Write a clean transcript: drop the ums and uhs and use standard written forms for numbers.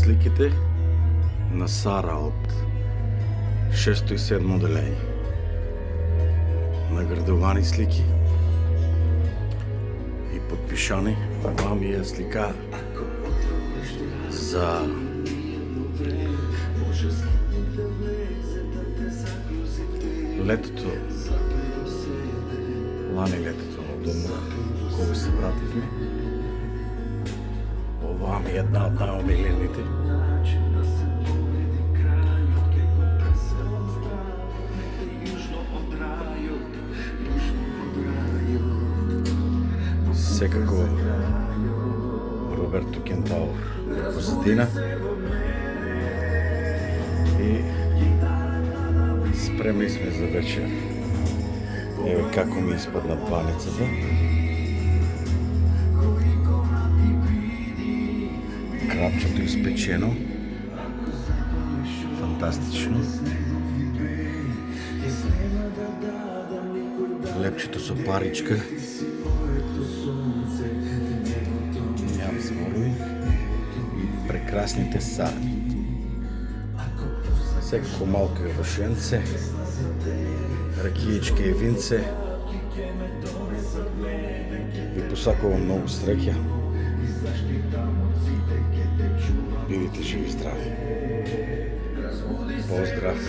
сликите на Сара от 6 и 7 отделение. Наградовани слики и подпишани. Това ми е слика за летото, лани летото на дома, кога се вратихме. Това ми е една от най-обилените. Секако Роберто Кентаур позадина и спремни сме за вечер. Еве како ми изпадна паницата. Крапчето изпечено. Фантастично. Лепчето со паричка. Нямам зборови. Прекрасните сади. Секако малко рушенце, ракиечки и винце. Ви посакувам много среќа. Бидите живи и здрави. Поздрав!